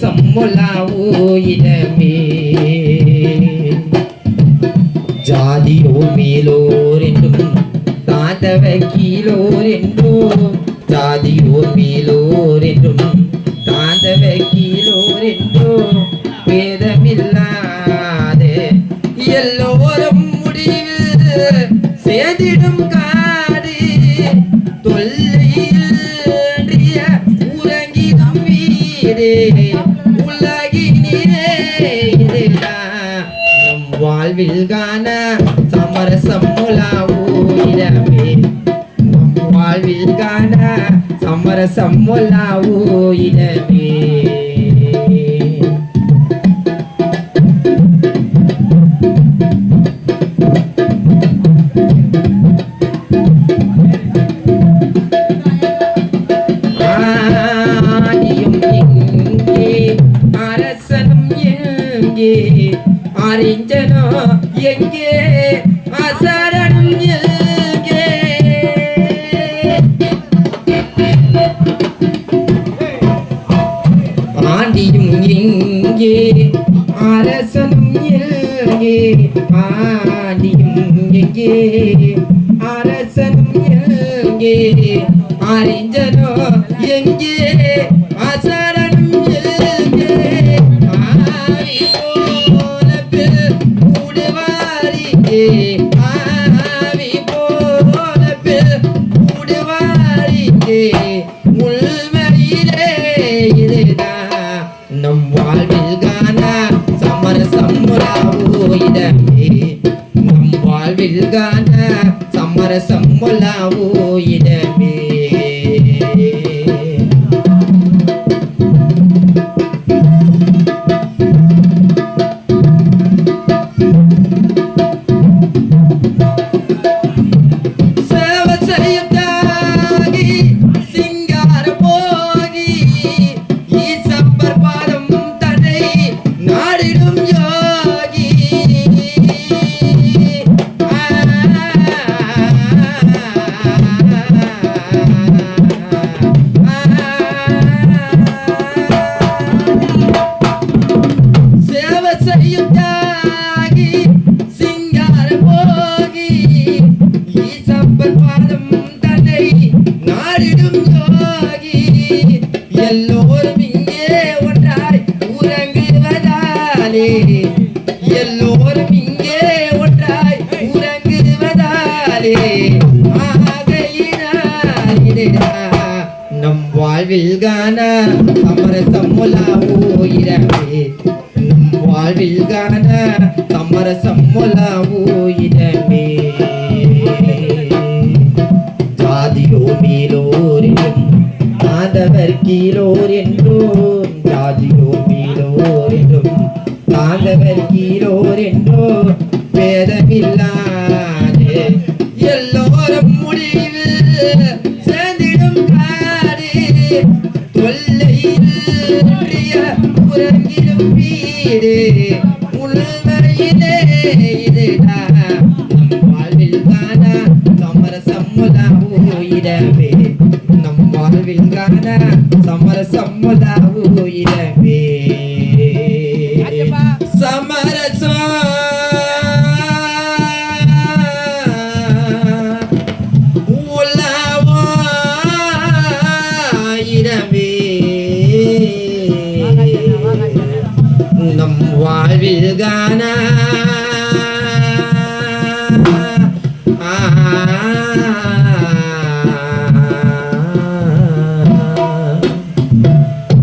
சமரசம் முலாவோ இடமே ஜாதியோர் மேலோர் என்றும் தாத்தவ கீழோர் என்றும் ஜாதியோர் மேலோர் என்றும் தாத்தவ கீழோர் என்றும் வேதமில்லாத எல்லோரும் முடிவில் சேதிடும் காடு தொல்லையில் உறங்கிடும் வீடு உலகினிலே நம் வாழ்வில் காண சமரசம் முலாவோ இடமே நம் வாழ்வில் காண சமரசம் முலாவோ இடமே அறிஞ்சனோ எங்கே அசரணம் எங்கே ஆண்டியும் எங்கே அரசனும் எங்கே ஆண்டியும் எங்கே அரசனும் எங்கே அறிஞ்சனோ எங்கே அசரணம் எங்கே ஆவி போல உடுவாரிக்கே உள்மையிலே இதுதான் நம் வாழ்வில் காண சமரசம் முலாவோ இடமே நம் வாழ்வில் காண சமரசம் முலாவோ இடமே எல்லோரும் இங்கே ஒன்றாய் உறங்குவதாலே எல்லோரும் இங்கே ஒன்றாய் உறங்குவதாலே நம் வாழ்வில் காண சமரசம் முலாவோ இடமே நம் வாழ்வில் காண சமரசம் முலாவோ இடமே ஜாதியோ மேலோரிலும் தாந்தவர் கீழோர் என்றோம் ஜாதியோ மேலோர் என்றும் தாந்தவர் கீழோர் என்றோம் வேதமில்லாது எல்லோரும் முடிவில் சேர்ந்திடும் காடு தொல்லையில் உறங்கிடும் வீடு உள்மையிலே இதுதான் நம் வாழ்வில் காண சமரசம் முலாவோ இடமே நம் வாழ்வில் காண சமரசம் முலாவோ இடமே சமரசம் முலாவோ இடமே நம் வாழ்வில் காண